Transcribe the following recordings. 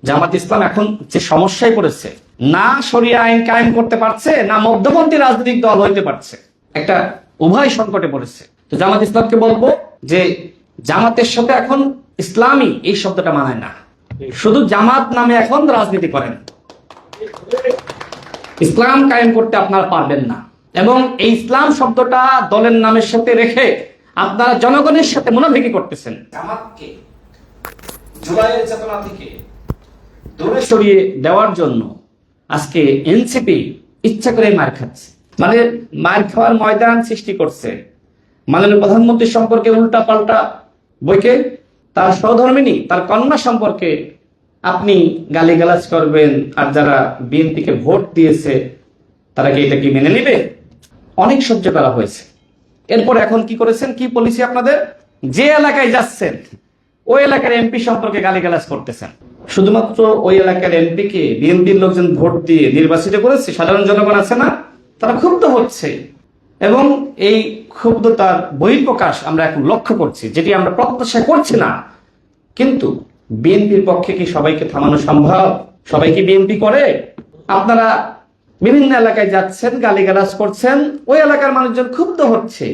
জামাত ইসলাম এখন যে সমস্যায় পড়েছে, না শরিয়া আইন কায়েম করতে পারছে, না মধ্যপন্থী রাজনৈতিক দল হইতে পারছে, একটা উভয় সংকটে পড়েছে। তো জামাত ইসলামকে বলবো যে জামাতের সাথে এখন ইসলামী এই শব্দটা মানায় না, শুধু জামাত নামে এখন রাজনীতি করেন, ইসলাম কায়েম করতে আপনারা পারবেন না। এবং এই ইসলাম শব্দটা দলের নামের সাথে রেখে আপনারা জনগণের সাথে মুনাফিকি করতেছেন। জামাতকে জুলাইয়ের চেতনা থেকে দূরে সরিয়ে দেওয়ার জন্য আজকে এনসিপি ইচ্ছা করে মার খাচ্ছে, মানে মার খাওয়ার ময়দান সৃষ্টি করছে। মাননীয় প্রধানমন্ত্রী সম্পর্কে উল্টা পাল্টা বইকে তার সহধর্মিনী, তার কন্যা সম্পর্কে আপনি গালিগালাজ করবেন, আর যারা বিএনপিকে ভোট দিয়েছে তারা কি এটা কি মেনে নিবে? অনেক সহ্য করা হয়েছে। এরপর এখন কি করেছেন, কি পলিসি আপনাদের? যে এলাকায় যাচ্ছেন ওই এলাকার এমপি সম্পর্কে গালিগালাজ করতেছেন। শুধুমাত্র ওই এলাকার এমপি কে বিএনপির লোকজন ভোট দিয়ে নির্বাচিত করেছে, সাধারণ জনগণ আছে না, তারা ক্ষুব্ধ হচ্ছে এবং এই ক্ষুব্ধতার বহিঃপ্রকাশ আমরা এখন লক্ষ্য করছি, যেটি আমরা প্রত্যাশা করছি না। কিন্তু বিএনপির পক্ষে কি সবাইকে থামানো সম্ভব? সবাই কি বিএনপি করে? আপনারা বিভিন্ন এলাকায় যাচ্ছেন, গালিগালাজ করছেন, ওই এলাকার মানুষজন ক্ষুব্ধ হচ্ছে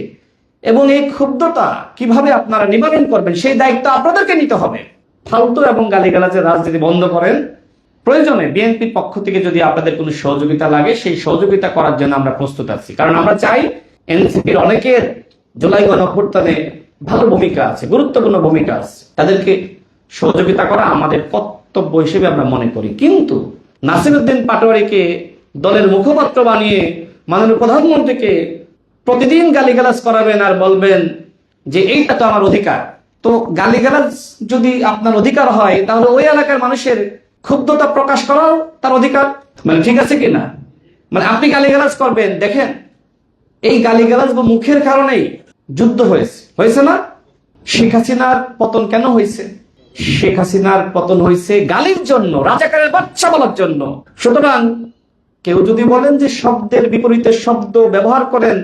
এবং এই ক্ষুব্ধতা কিভাবে আপনারা নিবারণ করবেন সেই দায়িত্ব আপনাদেরকে নিতে হবে। ফালতু এবং গালিগালাজের রাজনীতি বন্ধ করেন। প্রয়োজনে বিএনপির পক্ষ থেকে যদি আপনাদের কোনো সহযোগিতা লাগে সেই সহযোগিতা করার জন্য আমরা প্রস্তুত আছি, কারণ আমরা চাই এনসিপির অনেকের জুলাই গণঅভ্যুত্থানে ভালো ভূমিকা আছে, গুরুত্বপূর্ণ ভূমিকা আছে, তাদেরকে সহযোগিতা করা আমাদের কর্তব্য হিসেবে আমরা মনে করি। কিন্তু নাসিরউদ্দিন পাটোয়ারীকে দলের মুখপাত্র বানিয়ে মাননীয় প্রধানমন্ত্রীকে প্রতিদিন গালিগালাজ করাবেন আর বলবেন যে এইটা তো আমার অধিকার। তো গালিগালাজ যদি আপনার অধিকার হয় তাহলে ওই এলাকার মানুষের ক্ষুব্ধতা প্রকাশ করাও তার অধিকার, মানে ঠিক আছে কিনা? মানে আপনি গালিগালাজ করবেন, দেখেন এই গালিগালাজ বা মুখের কারণেই যুদ্ধ হয়েছে না? শেখ হাসিনার পতন কেন হয়েছে? শেখ হাসিনার পতন হয়েছে গালির জন্য, রাজাকারের বাচ্চা বলার জন্য। সুতরাং কেউ যদি বলেন যে শব্দের বিপরীতে শব্দ ব্যবহার করেন,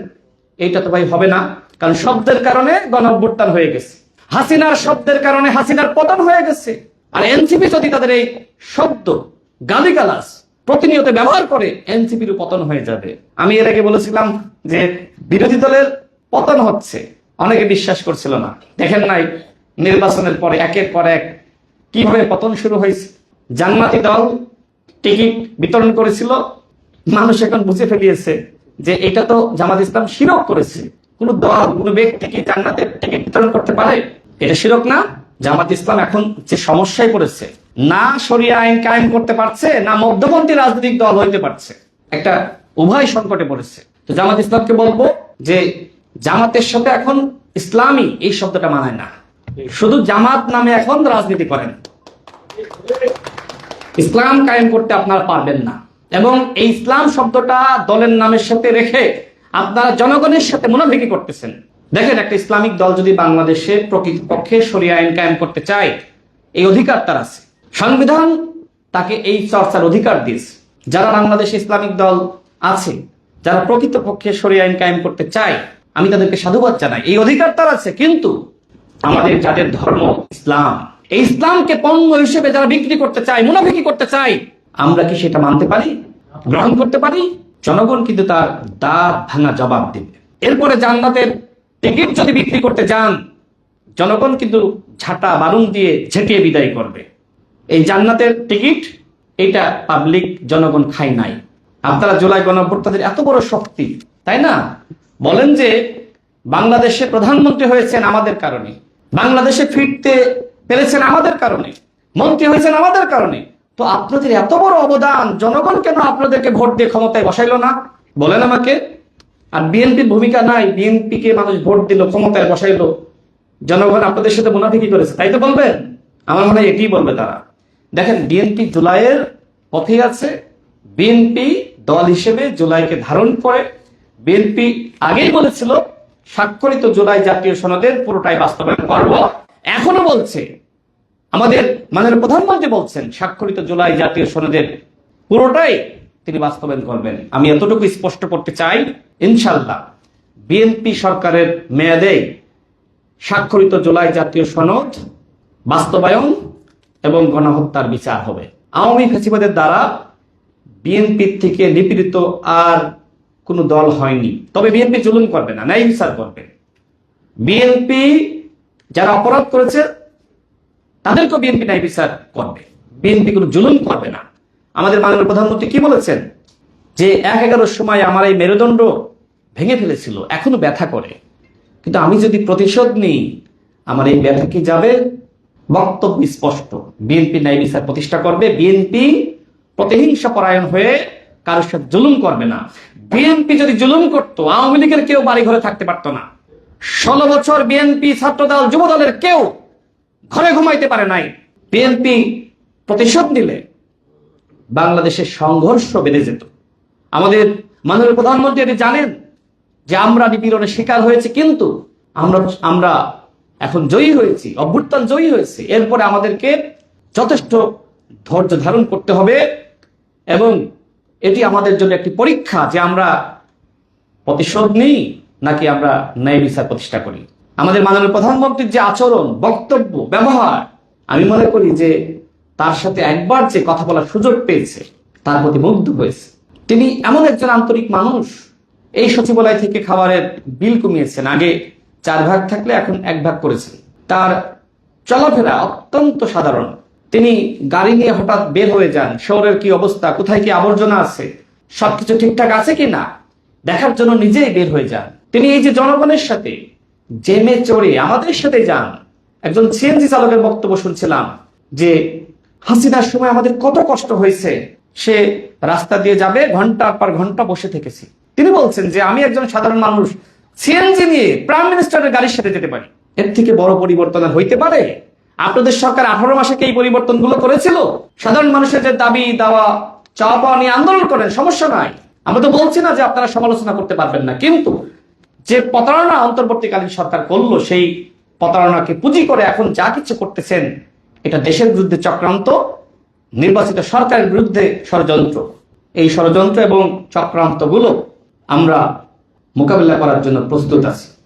এইটা তো ভাই হবে না, কারণ শব্দের কারণে গণঅভ্যুত্থান হয়ে গেছে, হাসিনার শব্দের কারণে হাসিনার পতন হয়ে গেছে। আর এনসিপি যদি তাদের এই শব্দ গালিগালাজ প্রতিনিয়ত ব্যবহার করে, এনসিপির পতন হয়ে যাবে। আমি এর আগে বলেছিলাম যে বিরোধী দলের পতন হচ্ছে, অনেকে বিশ্বাস করছিল না। দেখেন নাই নির্বাচনের পরে একের পর এক কিভাবে পতন শুরু হয়েছে। জান্নাতি দল টিকিট বিতরণ করেছিল, মানুষ এখন বুঝে ফেলিয়েছে যে এটা তো জামাত ইসলাম শিরক করেছে। কোন দল কোন ব্যক্তি কি জান্নাতের টিকিট বিতরণ করতে পারে? এটা শিরক না? জামাত ইসলাম এখন যে সমস্যায় পড়েছে, না শরিয়া আইন কায়েম করতে পারছে, না মধ্যপন্থী রাজনৈতিক দল হইতে পারছে, একটা উভয় সংকটে পড়েছে। তো জামাত ইসলামকে বলবো যে জামাতের সাথে এখন ইসলামী এই শব্দটা মানায় না, শুধু জামাত নামে এখন রাজনীতি করেন, ইসলাম কায়েম করতে আপনারা পারবেন না। এবং এই ইসলাম শব্দটা দলের নামের সাথে রেখে আপনারা জনগণের সাথে মুনাফিকি করতেছেন। দেখেন একটা ইসলামিক দল যদি বাংলাদেশে প্রকৃতপক্ষে শরিয়া আইন কায়েম করতে চায়, এই অধিকার তার আছে, সংবিধান তাকে এই চর্চার অধিকার দিয়েছে। যারা বাংলাদেশে ইসলামিক দল আছে, যারা প্রকৃতপক্ষে শরিয়া আইন কায়েম করতে চায়, আমি তাদেরকে সাধুবাদ জানাই, এই অধিকার তার আছে। কিন্তু আমাদের যাদের ধর্ম ইসলাম, এই ইসলামকে পণ্য হিসেবে যারা বিক্রি করতে চায়, মুনাফিকি করতে চায়, আমরা কি সেটা মানতে পারি, গ্রহণ করতে পারি? জনগণ কিন্তু তার দাঁত ভাঙা জবাব দেবে। এরপরে জান্নাতের টিকিট যদি বিক্রি করতে যান, জনগণ কিন্তু ঝাঁটা বারুণ দিয়ে ঝেঁটিয়ে বিদায় করবে। এই জান্নাতের টিকিট এটা পাবলিক জনগণ খায় নাই। আপনারা জুলাই গণঅভ্যুত্থানের এত বড় শক্তি, তাই না? বলেন যে বাংলাদেশে প্রধানমন্ত্রী হয়েছেন আমাদের কারণে, বাংলাদেশে ফিরতে পেরেছেন আমাদের কারণে, মন্ত্রী হয়েছেন আমাদের কারণে। তো আপনাদের এত বড় অবদান, জনগণ কেন আপনাদেরকে ভোট দিয়ে ক্ষমতায় বসাইলো না? বলেন আমাকে। আর বিএনপির ভূমিকা নাই, বিএনপি কে মানুষ ভোট দিল, ক্ষমতায় বসাইলো, জনগণ আপনাদের সাথে মুনাফিকি করেছে, তাই তো বলবেন? আমার মনে হয় এটি বলবে তারা। দেখেন বিএনপি জুলাইয়ের পথে আছে, বিএনপি দল হিসেবে জুলাইকে ধারণ করে। বিএনপি আগেই বলেছিল স্বাক্ষরিত জুলাই জাতীয় সনদের পুরোটাই বাস্তবায়ন করব, এখনো বলছে। আমাদের মাননীয় প্রধানমন্ত্রী বলছেন স্বাক্ষরিত জুলাই জাতীয় সনদের পুরোটাই তিনি বাস্তবায়ন করবেন। আমি এতটুকু স্পষ্ট করতে চাই, ইনশাল্লাহ বিএনপি সরকারের মেয়াদে স্বাক্ষরিত জুলাই জাতীয় সনদ বাস্তবায়ন এবং গণহত্যার বিচার হবে। আওয়ামী ফ্যাসিবাদের দ্বারা বিএনপির থেকে নিপীড়িত আর কোনো দল হয়নি। তবে বিএনপি জুলুম করবে না, ন্যায় বিচার করবে। বিএনপি যারা অপরাধ করেছে তাদেরকেও বিএনপি ন্যায় বিচার করবে। বিএনপি কোনো জুলুম করবে না। আমাদের মাননীয় প্রধানমন্ত্রী কি বলেছেন যে ১/১১ সময় আমার এই মেরুদণ্ড ভেঙে ফেলেছিল, এখনো ব্যথা করে, কিন্তু আমি যদি প্রতিশোধ নিই আমার এই ব্যথা কি যাবে? বক্তব্য স্পষ্ট, বিএনপি ন্যায় বিচার প্রতিষ্ঠা করবে। বিএনপি প্রতিহিংসা পরায়ণ হয়ে কারোর সাথে জুলুম করবে না। বিএনপি যদি জুলুম করতো আওয়ামী লীগের কেউ বাড়ি ঘরে থাকতে পারতো না। ১৬ বছর বিএনপি, ছাত্রদল, যুবদলের কেউ ঘরে ঘুমাইতে পারে নাই। বিএনপি প্রতিশোধ নিলে বাংলাদেশের সংঘর্ষ বেড়ে যেত। আমাদের মাননীয় প্রধানমন্ত্রী এটি জানেন যে আমরা নিপীড়নের শিকার হয়েছে, কিন্তু আমরা এখন জয়ী হয়েছি, অভ্যুত্থান জয়ী হয়েছে। এরপরে আমাদেরকে যথেষ্ট ধৈর্য ধারণ করতে হবে এবং এটি আমাদের জন্য একটি পরীক্ষা যে আমরা প্রতিশোধ নিই নাকি আমরা ন্যায় বিচার প্রতিষ্ঠা করি। আমাদের মাননীয় প্রধানমন্ত্রীর যে আচরণ, বক্তব্য, ব্যবহার, আমি মনে করি যে তার সাথে একবার যে কথা বলার সুযোগ পেয়েছে তার প্রতি মুগ্ধ হয়েছে। তিনি এমন একজন আন্তরিক মানুষ। এই সচিবালয় থেকে খাবারের বিল কমিয়েছেন, আগে 4 ভাগ থাকলে এখন 1 ভাগ করেছেন। তার চলাফেরা অত্যন্ত সাধারণ। তিনি গাড়ি নিয়ে হঠাৎ বের হয়ে যান, শহরের কি অবস্থা, কোথায় কি আবর্জনা আছে, সবকিছু ঠিকঠাক আছে কিনা দেখার জন্য নিজেই বের হয়ে যান। তিনি এই যে জনগণের সাথে জেমে চড়ে আমাদের সাথে যান। একজন সিএনজি চালকের বক্তব্য শুনছিলাম যে হাসিনার সময় আমাদের কত কষ্ট হয়েছে, সে রাস্তা দিয়ে যাবে, ঘন্টার পর ঘন্টা বসে থেকেছি। তিনি বলছেন যে আমি একজন সাধারণ মানুষ সিএনজি নিয়ে প্রাইম মিনিস্টারের গাড়ির সাথে যেতে পারি। এর থেকে বড় পরিবর্তন হইতে পারে? আপনাদের সরকার 18 মাসে কি এই পরিবর্তনগুলো করেছিল? সাধারণ মানুষের যে দাবি দাওয়া চাওয়া পাওয়া নিয়ে আন্দোলন করেন, সমস্যা নাই। আমরা তো বলছি না যে আপনারা সমালোচনা করতে পারবেন না, কিন্তু যে প্রতারণা অন্তর্বর্তীকালীন সরকার করলো সেই প্রতারণাকে পুঁজি করে এখন যা কিছু করতেছেন এটা দেশের বিরুদ্ধে চক্রান্ত, নির্বাচিত সরকারের বিরুদ্ধে ষড়যন্ত্র। এই ষড়যন্ত্র এবং চক্রান্তগুলো আমরা মোকাবিলা করার জন্য প্রস্তুত আছি।